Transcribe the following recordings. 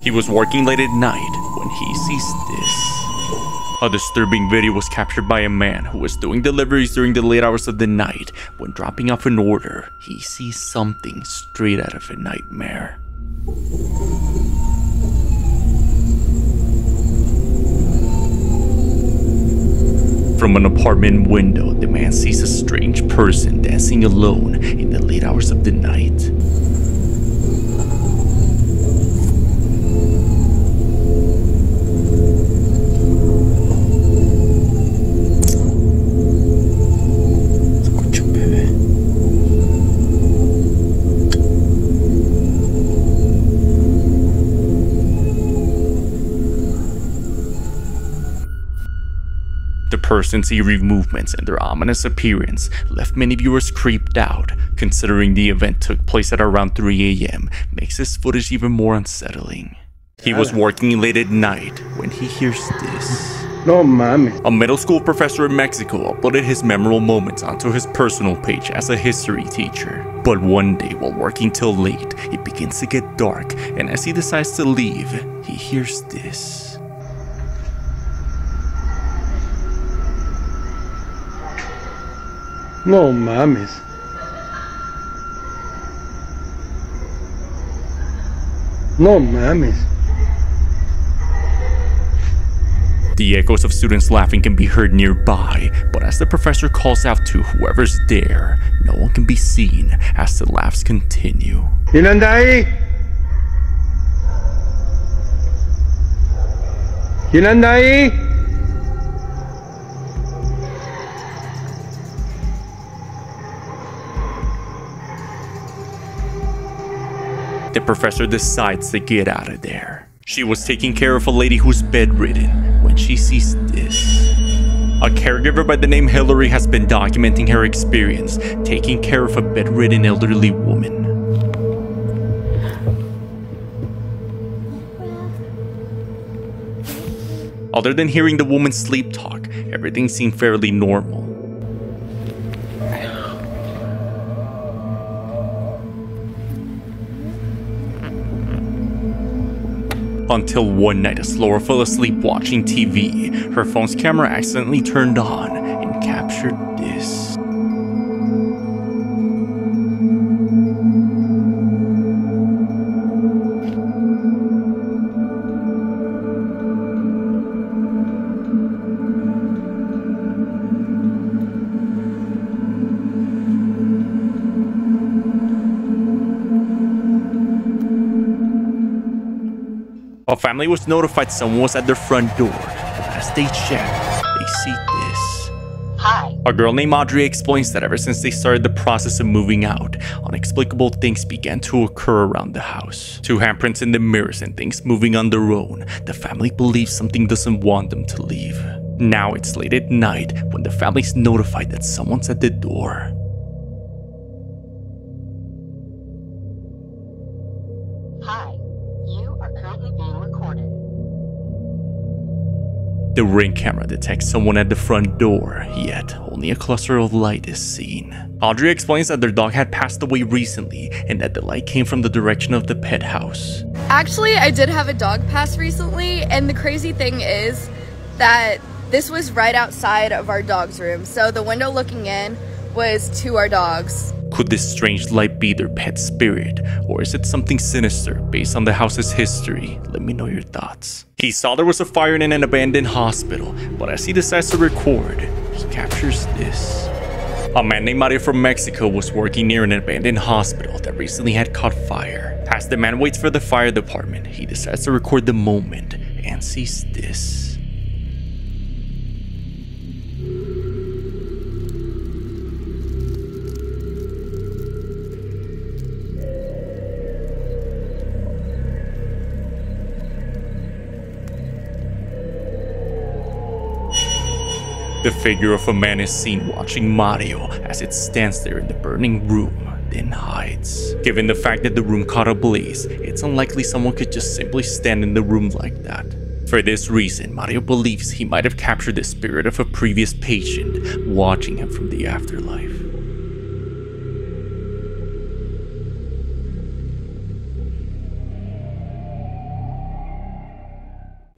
He was working late at night when he sees this. A disturbing video was captured by a man who was doing deliveries during the late hours of the night. When dropping off an order, he sees something straight out of a nightmare. From an apartment window, the man sees a strange person dancing alone in the late hours of the night. The person's eerie movements and their ominous appearance left many viewers creeped out. Considering the event took place at around 3 a.m. makes this footage even more unsettling. He was working late at night when he hears this. No mami. A middle school professor in Mexico uploaded his memorable moments onto his personal page as a history teacher. But one day while working till late, it begins to get dark, and as he decides to leave, he hears this. No mames. No mames. The echoes of students laughing can be heard nearby, but as the professor calls out to whoever's there, no one can be seen as the laughs continue. ¿Quién anda ahí? ¿Quién anda ahí? The professor decides to get out of there. She was taking care of a lady who's bedridden when she sees this. A caregiver by the name Hillary has been documenting her experience taking care of a bedridden elderly woman. Other than hearing the woman sleep talk, everything seemed fairly normal. Until one night as Laura fell asleep watching TV, her phone's camera accidentally turned on and captured this. A family was notified someone was at their front door, but as they check, they see this. Hi. A girl named Audrey explains that ever since they started the process of moving out, inexplicable things began to occur around the house. 2 handprints in the mirrors and things moving on their own. The family believes something doesn't want them to leave. Now it's late at night when the family's notified that someone's at the door. Hi. You are currently being recorded. The Ring camera detects someone at the front door, yet only a cluster of light is seen. Audrey explains that their dog had passed away recently and that the light came from the direction of the pet house. Actually, I did have a dog pass recently, and the crazy thing is that this was right outside of our dog's room, so the window looking in was to our dogs. Could this strange light be their pet spirit, or is it something sinister based on the house's history? Let me know your thoughts. He saw there was a fire in an abandoned hospital, but as he decides to record, he captures this. A man named Mario from Mexico was working near an abandoned hospital that recently had caught fire. As the man waits for the fire department, he decides to record the moment and sees this. The figure of a man is seen watching Mario as it stands there in the burning room, then hides. Given the fact that the room caught ablaze, it's unlikely someone could just simply stand in the room like that. For this reason, Mario believes he might have captured the spirit of a previous patient watching him from the afterlife.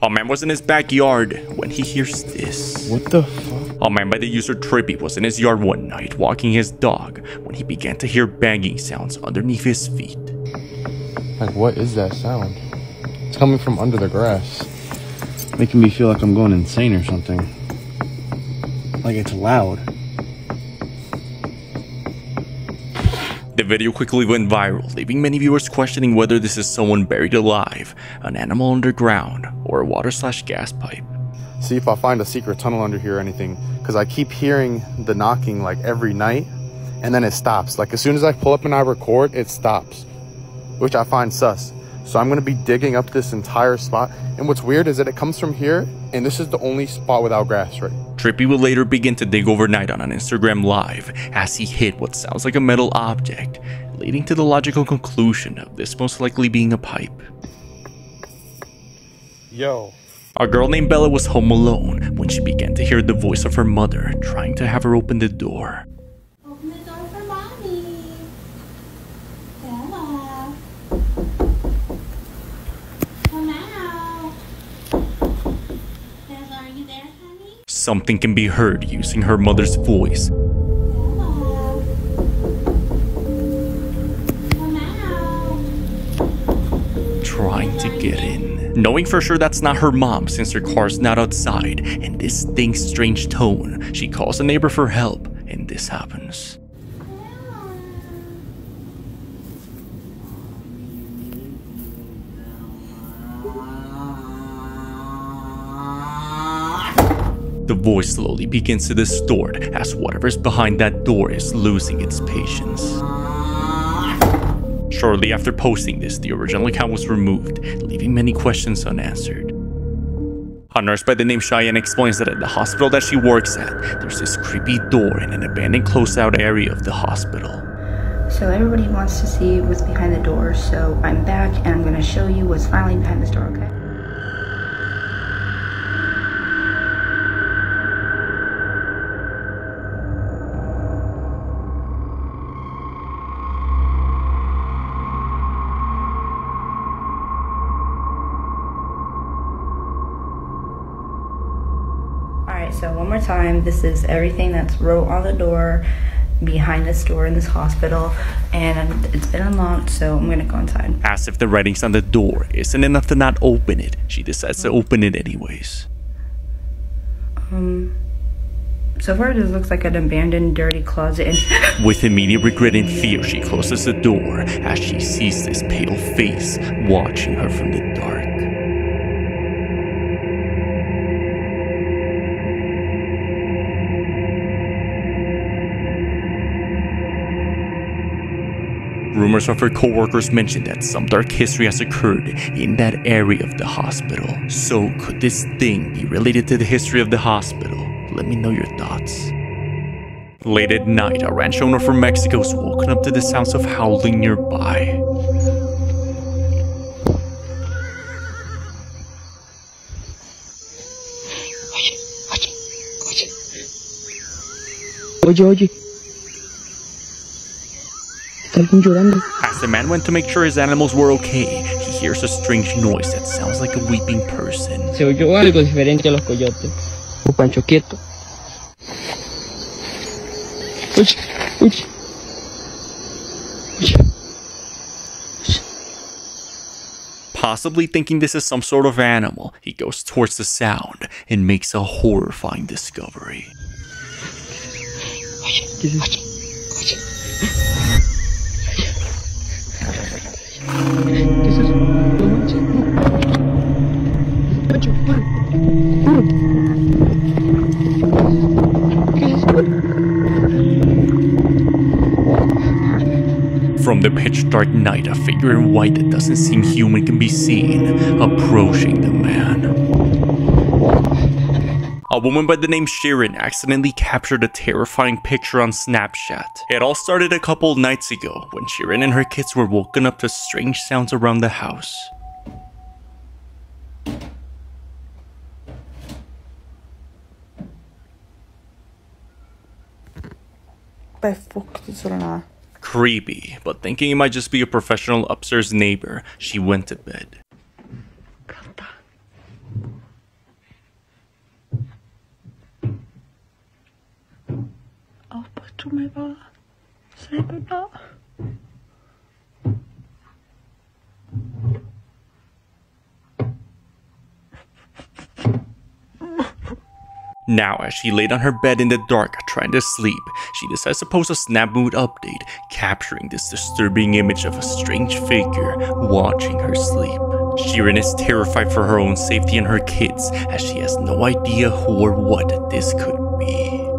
A man was in his backyard when he hears this. What the fuck? A man by the user Trippy was in his yard one night walking his dog when he began to hear banging sounds underneath his feet. Like, what is that sound? It's coming from under the grass. Making me feel like I'm going insane or something. Like it's loud. The video quickly went viral, leaving many viewers questioning whether this is someone buried alive, an animal underground, or a water/gas pipe. See if I find a secret tunnel under here or anything, because I keep hearing the knocking like every night, and then it stops. Like as soon as I pull up and I record, it stops, which I find sus. So I'm going to be digging up this entire spot, and what's weird is that it comes from here, and this is the only spot without grass, right? Trippy will later begin to dig overnight on an Instagram live as he hit what sounds like a metal object, leading to the logical conclusion of this most likely being a pipe. Yo. A girl named Bella was home alone when she began to hear the voice of her mother trying to have her open the door. Open the door for mommy. Bella. Come out. Bella, are you there, honey? Something can be heard using her mother's voice. Bella. Come out. Trying to get in. Knowing for sure that's not her mom since her car's not outside and this thing's strange tone, she calls a neighbor for help and this happens. The voice slowly begins to distort as whatever's behind that door is losing its patience. Shortly after posting this, the original account was removed, leaving many questions unanswered. A nurse by the name Cheyenne explains that at the hospital that she works at, there's this creepy door in an abandoned closed-out area of the hospital. So everybody wants to see what's behind the door, so I'm back and I'm going to show you what's finally behind this door, okay? Alright, so one more time, this is everything that's wrote on the door behind this door in this hospital, and it's been unlocked, so I'm gonna go inside. As if the writings on the door isn't enough to not open it, she decides to open it anyways. So far this looks like an abandoned dirty closet. With immediate regret and fear, she closes the door as she sees this pale face watching her from the dark. Rumors of her co-workers mention that some dark history has occurred in that area of the hospital. So could this thing be related to the history of the hospital? Let me know your thoughts. Late at night, a ranch owner from Mexico is woken up to the sounds of howling nearby. Oye. As the man went to make sure his animals were okay, he hears a strange noise that sounds like a weeping person. Se oyó algo diferente a los coyotes. O Pancho quieto. Uy. Possibly thinking this is some sort of animal, he goes towards the sound and makes a horrifying discovery. From the pitch dark night, a figure in white that doesn't seem human can be seen, approaching the man. A woman by the name Sharon accidentally captured a terrifying picture on Snapchat. It all started a couple nights ago when Sharon and her kids were woken up to strange sounds around the house. Creepy, but thinking it might just be a professional upstairs neighbor, she went to bed. to my God. Say goodbye. Now, as she laid on her bed in the dark trying to sleep, she decides to post a snap mood update, capturing this disturbing image of a strange figure watching her sleep. Sheeran is terrified for her own safety and her kids, as she has no idea who or what this could be.